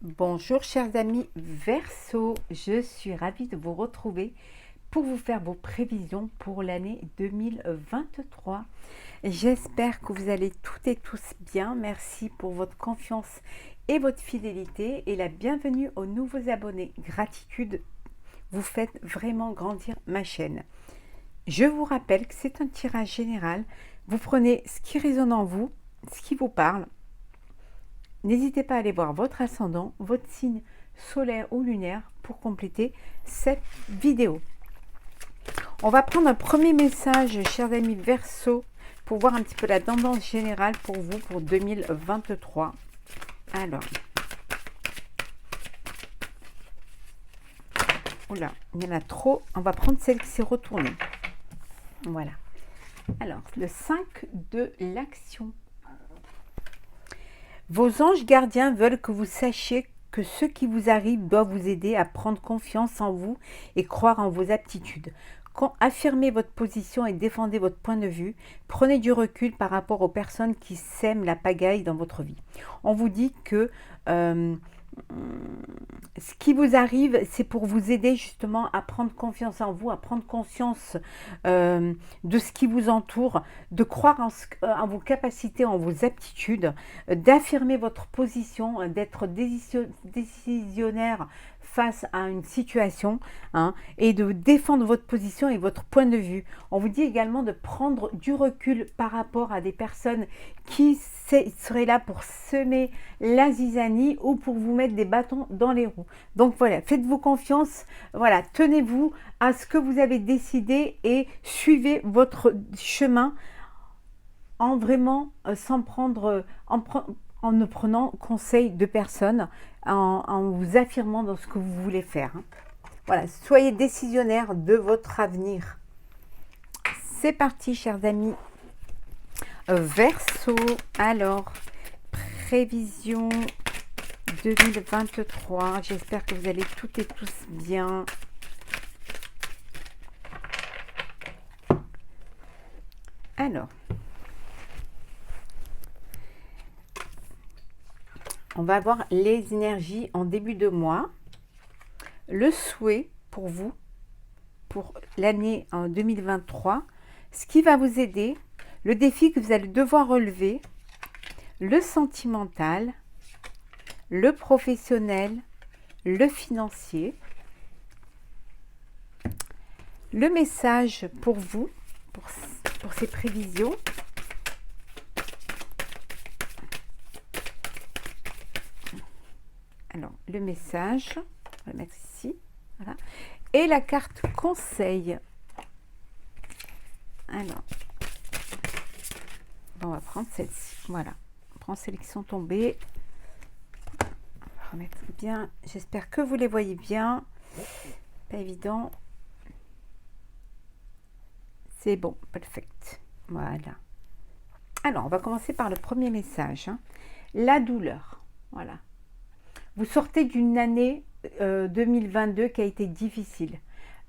Bonjour chers amis Verseau, je suis ravie de vous retrouver pour vous faire vos prévisions pour l'année 2023. J'espère que vous allez toutes et tous bien. Merci pour votre confiance et votre fidélité et la bienvenue aux nouveaux abonnés. Gratitude, vous faites vraiment grandir ma chaîne. Je vous rappelle que c'est un tirage général. Vous prenez ce qui résonne en vous, ce qui vous parle. N'hésitez pas à aller voir votre ascendant, votre signe solaire ou lunaire pour compléter cette vidéo. On va prendre un premier message, chers amis Verseau, pour voir un petit peu la tendance générale pour vous pour 2023. Alors, oula, il y en a trop. On va prendre celle qui s'est retournée. Voilà. Alors, le 5 de l'action. Vos anges gardiens veulent que vous sachiez que ce qui vous arrive doit vous aider à prendre confiance en vous et croire en vos aptitudes. Affirmez votre position et défendez votre point de vue. Prenez du recul par rapport aux personnes qui sèment la pagaille dans votre vie. On vous dit que ce qui vous arrive, c'est pour vous aider justement à prendre confiance en vous, à prendre conscience de ce qui vous entoure, de croire en vos capacités, en vos aptitudes, d'affirmer votre position, d'être décisionnaire face à une situation et de défendre votre position et votre point de vue. On vous dit également de prendre du recul par rapport à des personnes qui seraient là pour semer la zizanie ou pour vous mettre des bâtons dans les roues. Donc voilà, faites-vous confiance, voilà, tenez-vous à ce que vous avez décidé et suivez votre chemin en vraiment sans prendre, en ne prenant conseil de personne, en vous affirmant dans ce que vous voulez faire. Voilà, soyez décisionnaire de votre avenir. C'est parti, chers amis. Verseau, alors, prévision 2023. J'espère que vous allez toutes et tous bien. Alors, on va voir les énergies en début de mois. Le souhait pour vous, pour l'année en 2023, ce qui va vous aider, le défi que vous allez devoir relever, le sentimental, le professionnel, le financier. Le message pour vous, pour ces prévisions. Alors, le message, on va le mettre ici. Voilà. Et la carte conseil. Alors, on va prendre celle-ci. Voilà. On prend celles qui sont tombées. On va remettre bien. J'espère que vous les voyez bien. Pas évident. C'est bon, perfect. Voilà. Alors, on va commencer par le premier message. La douleur. Voilà. Vous sortez d'une année 2022 qui a été difficile.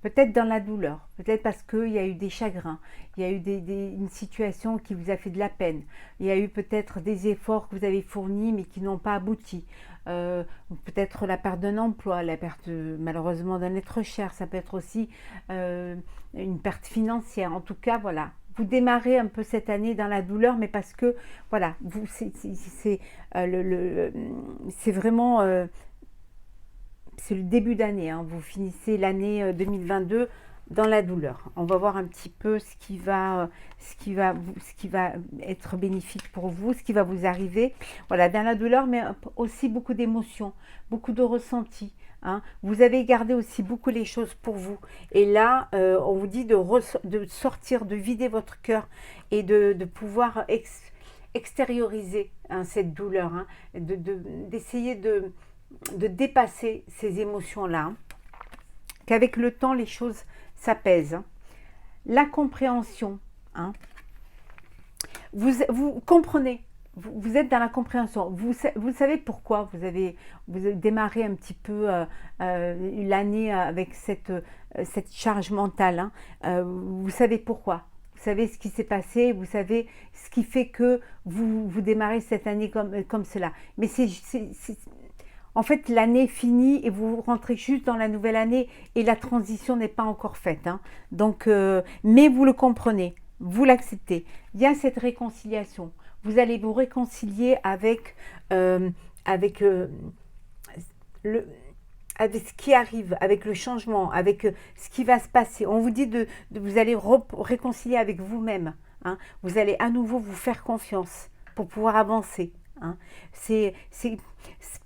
Peut-être dans la douleur, peut-être parce qu'il y a eu des chagrins, il y a eu une situation qui vous a fait de la peine, il y a eu peut-être des efforts que vous avez fournis mais qui n'ont pas abouti. Peut-être la perte d'un emploi, la perte malheureusement d'un être cher, ça peut être aussi une perte financière. En tout cas, voilà, vous démarrez un peu cette année dans la douleur, mais parce que, voilà, c'est vraiment... c'est le début d'année, vous finissez l'année 2022 dans la douleur. On va voir un petit peu ce qui va être bénéfique pour vous, ce qui va vous arriver. Voilà, dans la douleur, mais aussi beaucoup d'émotions, beaucoup de ressentis. Vous avez gardé aussi beaucoup les choses pour vous. Et là, on vous dit de sortir, de vider votre cœur et de pouvoir extérioriser cette douleur, d'essayer de dépasser ces émotions-là, qu'avec le temps, les choses s'apaisent. La compréhension, vous comprenez, vous êtes dans la compréhension, vous savez pourquoi vous avez démarré un petit peu l'année avec cette charge mentale, vous savez pourquoi. Vous savez ce qui s'est passé, vous savez ce qui fait que vous démarrez cette année comme cela. Mais en fait, l'année est finie et vous rentrez juste dans la nouvelle année et la transition n'est pas encore faite, hein. Donc, mais vous le comprenez, vous l'acceptez. Il y a cette réconciliation. Vous allez vous réconcilier euh, avec, le, avec ce qui arrive, avec le changement, avec ce qui va se passer. On vous dit vous allez réconcilier avec vous-même, hein. Vous allez à nouveau vous faire confiance pour pouvoir avancer, hein.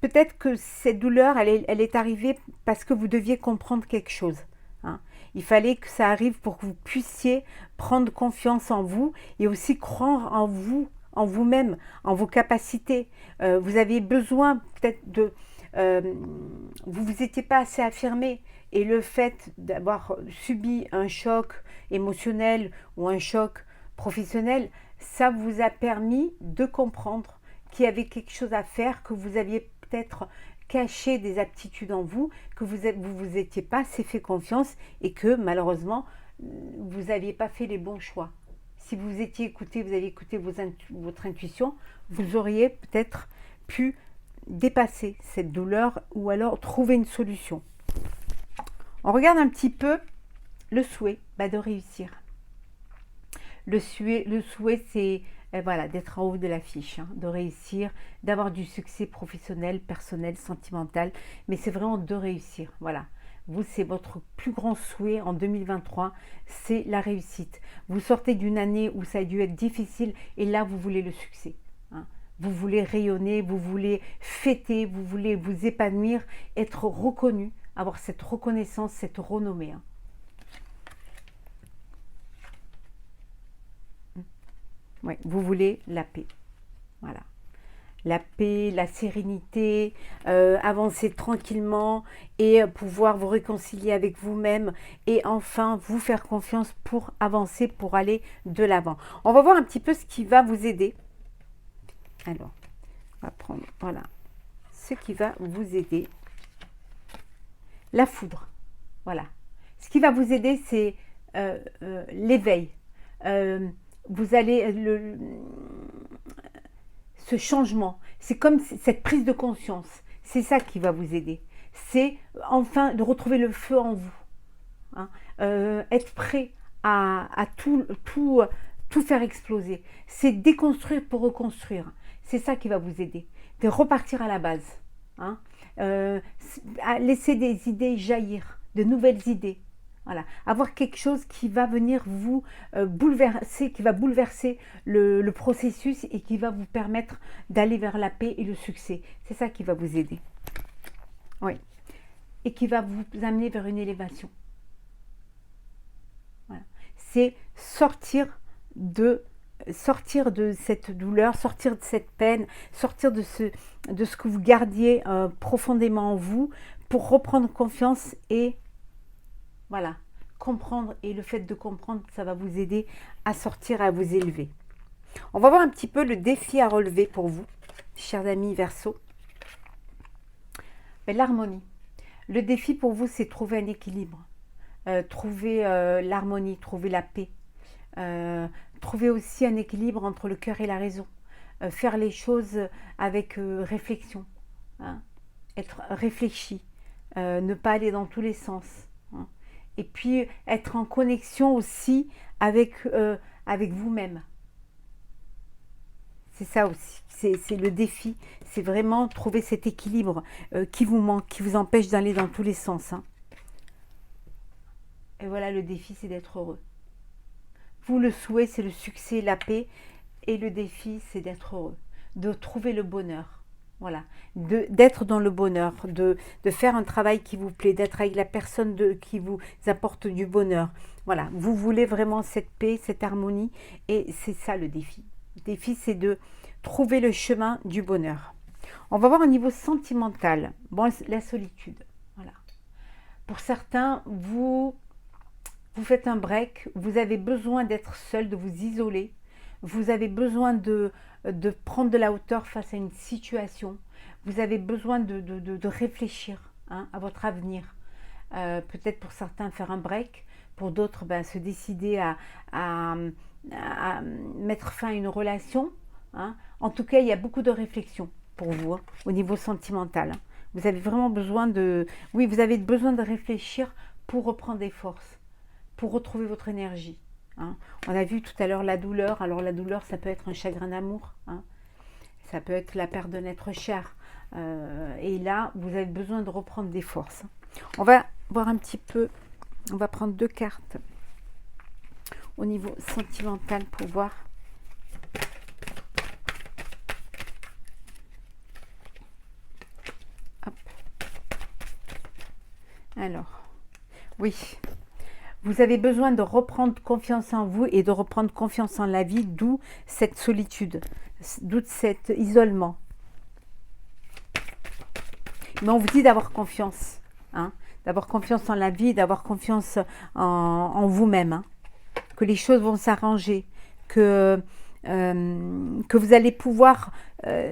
Peut-être que cette douleur, elle est arrivée parce que vous deviez comprendre quelque chose, hein. Il fallait que ça arrive pour que vous puissiez prendre confiance en vous et aussi croire en vous, en vous-même, en vos capacités. Vous aviez besoin peut-être de vous vous étiez pas assez affirmé et le fait d'avoir subi un choc émotionnel ou un choc professionnel, ça vous a permis de comprendre qu'il y avait quelque chose à faire, que vous aviez peut-être caché des aptitudes en vous, que vous étiez pas assez fait confiance et que malheureusement vous n'aviez pas fait les bons choix. Si vous étiez écouté, vous aviez écouté votre intuition, vous auriez peut-être pu dépasser cette douleur ou alors trouver une solution. On regarde un petit peu le souhait de réussir. Le souhait c'est voilà, d'être en haut de l'affiche, hein, de réussir, d'avoir du succès professionnel, personnel, sentimental, mais c'est vraiment de réussir. Voilà. Vous, c'est votre plus grand souhait en 2023, c'est la réussite. Vous sortez d'une année où ça a dû être difficile et là, vous voulez le succès, hein. Vous voulez rayonner, vous voulez fêter, vous voulez vous épanouir, être reconnu, avoir cette reconnaissance, cette renommée, hein. Ouais, vous voulez la paix. Voilà. La paix, la sérénité, avancer tranquillement et pouvoir vous réconcilier avec vous-même et enfin vous faire confiance pour avancer, pour aller de l'avant. On va voir un petit peu ce qui va vous aider. Alors, on va prendre, voilà, ce qui va vous aider. La foudre, voilà. Ce qui va vous aider, c'est l'éveil. Vous allez, ce changement, c'est comme cette prise de conscience. C'est ça qui va vous aider. C'est enfin de retrouver le feu en vous, hein. Être prêt à tout faire exploser. C'est déconstruire pour reconstruire. C'est ça qui va vous aider. De repartir à la base, hein. À laisser des idées jaillir, de nouvelles idées. Voilà. Avoir quelque chose qui va venir vous bouleverser, qui va bouleverser le processus et qui va vous permettre d'aller vers la paix et le succès. C'est ça qui va vous aider. Oui. Et qui va vous amener vers une élévation. Voilà. C'est sortir de cette douleur, sortir de cette peine, sortir de ce que vous gardiez profondément en vous pour reprendre confiance et voilà, comprendre. Et le fait de comprendre, ça va vous aider à sortir, à vous élever. On va voir un petit peu le défi à relever pour vous, chers amis Verseau. L'harmonie. Le défi pour vous, c'est trouver un équilibre, trouver l'harmonie, trouver la paix, trouver aussi un équilibre entre le cœur et la raison, faire les choses avec réflexion, hein, être réfléchi, ne pas aller dans tous les sens, hein. Et puis être en connexion aussi avec vous-même. C'est ça aussi, c'est le défi, c'est vraiment trouver cet équilibre qui vous manque, qui vous empêche d'aller dans tous les sens, hein. Et voilà, le défi, c'est d'être heureux. Vous, le souhait, c'est le succès, la paix. Et le défi, c'est d'être heureux, de trouver le bonheur. Voilà, d'être dans le bonheur, de faire un travail qui vous plaît, d'être avec la personne qui vous apporte du bonheur. Voilà, vous voulez vraiment cette paix, cette harmonie. Et c'est ça le défi. Le défi, c'est de trouver le chemin du bonheur. On va voir au niveau sentimental. Bon, la solitude. Voilà. Pour certains, vous faites un break, vous avez besoin d'être seul, de vous isoler, vous avez besoin de prendre de la hauteur face à une situation, vous avez besoin de réfléchir, hein, à votre avenir. Peut-être pour certains faire un break, pour d'autres se décider à mettre fin à une relation, hein. En tout cas, il y a beaucoup de réflexion pour vous, hein, au niveau sentimental, hein. Vous avez vraiment besoin de... Oui, vous avez besoin de réfléchir pour reprendre des forces, pour retrouver votre énergie. Hein. On a vu tout à l'heure la douleur. Alors la douleur, ça peut être un chagrin d'amour. Hein. Ça peut être la perte d'un être cher. Et là, vous avez besoin de reprendre des forces. On va voir un petit peu... On va prendre 2 cartes au niveau sentimental pour voir. Hop. Alors, oui, vous avez besoin de reprendre confiance en vous et de reprendre confiance en la vie, d'où cette solitude, d'où cet isolement. Mais on vous dit d'avoir confiance, hein, d'avoir confiance en la vie, d'avoir confiance en vous-même, hein, que les choses vont s'arranger, que vous allez pouvoir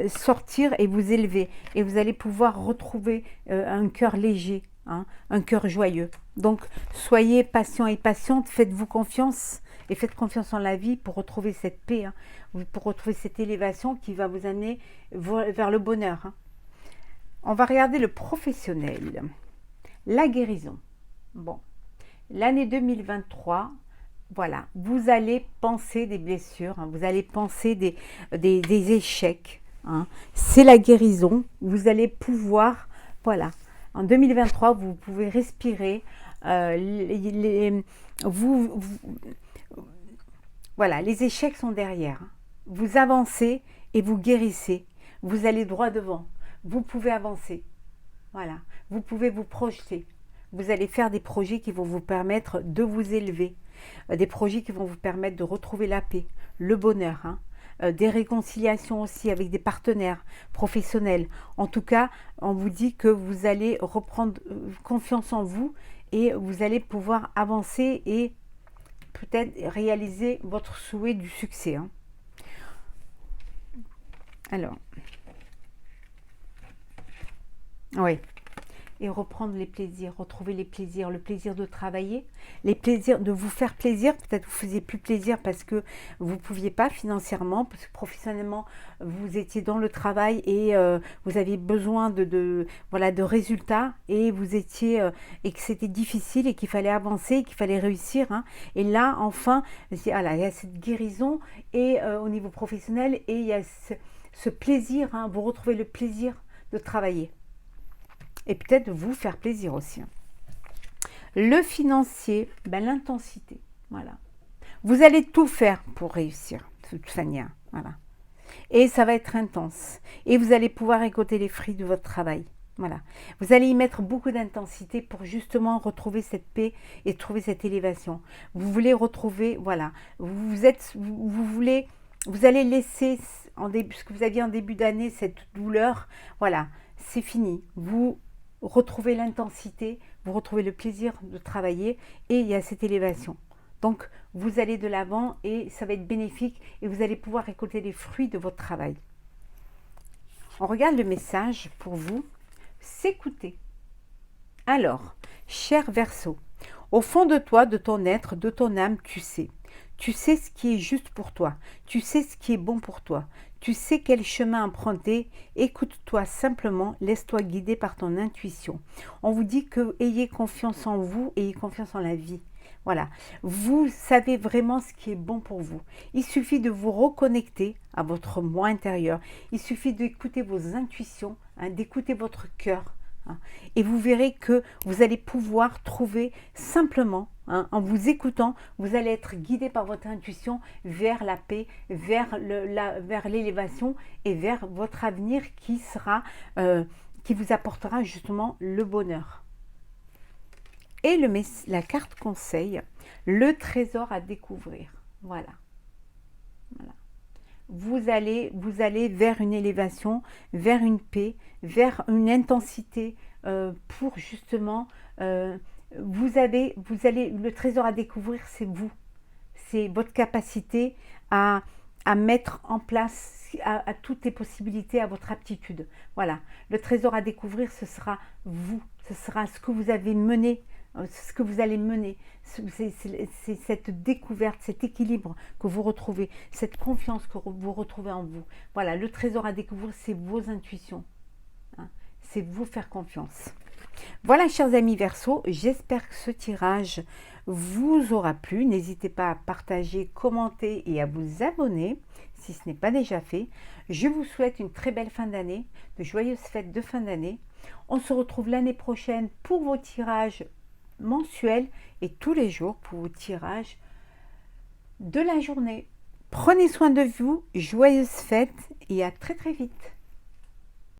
sortir et vous élever, et vous allez pouvoir retrouver un cœur léger, hein, un cœur joyeux. Donc, soyez patient et patiente, faites-vous confiance, et faites confiance en la vie pour retrouver cette paix, hein, pour retrouver cette élévation qui va vous amener vers le bonheur. Hein. On va regarder le professionnel, la guérison. Bon, l'année 2023, voilà, vous allez penser des blessures, hein, vous allez penser des échecs. Hein. C'est la guérison, vous allez pouvoir, voilà, en 2023, vous pouvez respirer, voilà, les échecs sont derrière. Hein. Vous avancez et vous guérissez, vous allez droit devant, vous pouvez avancer, voilà, vous pouvez vous projeter. Vous allez faire des projets qui vont vous permettre de vous élever, des projets qui vont vous permettre de retrouver la paix, le bonheur, hein, des réconciliations aussi avec des partenaires professionnels. En tout cas, on vous dit que vous allez reprendre confiance en vous et vous allez pouvoir avancer et peut-être réaliser votre souhait du succès. Hein. Alors, oui. Et reprendre les plaisirs, retrouver les plaisirs, le plaisir de travailler, les plaisirs de vous faire plaisir. Peut-être vous ne faisiez plus plaisir parce que vous ne pouviez pas financièrement, parce que professionnellement, vous étiez dans le travail et vous aviez besoin voilà, de résultats et vous étiez et que c'était difficile et qu'il fallait avancer, et qu'il fallait réussir. Hein. Et là, enfin, voilà, il y a cette guérison et au niveau professionnel et il y a ce plaisir, hein, vous retrouvez le plaisir de travailler. Et peut-être de vous faire plaisir aussi. Le financier, ben, l'intensité. Voilà. Vous allez tout faire pour réussir, de toute manière. Voilà. Et ça va être intense. Et vous allez pouvoir récolter les fruits de votre travail. Voilà. Vous allez y mettre beaucoup d'intensité pour justement retrouver cette paix et trouver cette élévation. Vous voulez retrouver, voilà. Vous allez laisser, ce que vous aviez en début d'année, cette douleur. Voilà. C'est fini. Vous retrouvez l'intensité, vous retrouvez le plaisir de travailler et il y a cette élévation. Donc, vous allez de l'avant et ça va être bénéfique et vous allez pouvoir récolter les fruits de votre travail. On regarde le message pour vous. S'écouter. Alors, cher Verseau, au fond de toi, de ton être, de ton âme, tu sais. Tu sais ce qui est juste pour toi. Tu sais ce qui est bon pour toi. Tu sais quel chemin emprunter. Écoute-toi simplement. Laisse-toi guider par ton intuition. On vous dit que ayez confiance en vous, ayez confiance en la vie. Voilà. Vous savez vraiment ce qui est bon pour vous. Il suffit de vous reconnecter à votre moi intérieur. Il suffit d'écouter vos intuitions, hein, d'écouter votre cœur. Hein, et vous verrez que vous allez pouvoir trouver simplement, hein, en vous écoutant, vous allez être guidé par votre intuition vers la paix, vers l'élévation et vers votre avenir qui vous apportera justement le bonheur. Et la carte conseil, le trésor à découvrir. Voilà. Voilà. Vous allez vers une élévation, vers une paix, vers une intensité pour justement, le trésor à découvrir, c'est vous. C'est votre capacité à mettre en place à toutes les possibilités, à votre aptitude. Voilà. Le trésor à découvrir, ce sera vous. Ce sera ce que vous avez mené, ce que vous allez mener. C'est cette découverte, cet équilibre que vous retrouvez, cette confiance que vous retrouvez en vous. Voilà, le trésor à découvrir, c'est vos intuitions. Hein. c'est vous faire confiance. Voilà, chers amis Verseau, j'espère que ce tirage vous aura plu. N'hésitez pas à partager, commenter et à vous abonner si ce n'est pas déjà fait. Je vous souhaite une très belle fin d'année, de joyeuses fêtes de fin d'année. On se retrouve l'année prochaine pour vos tirages mensuels et tous les jours pour vos tirages de la journée. Prenez soin de vous, joyeuses fêtes et à très très vite.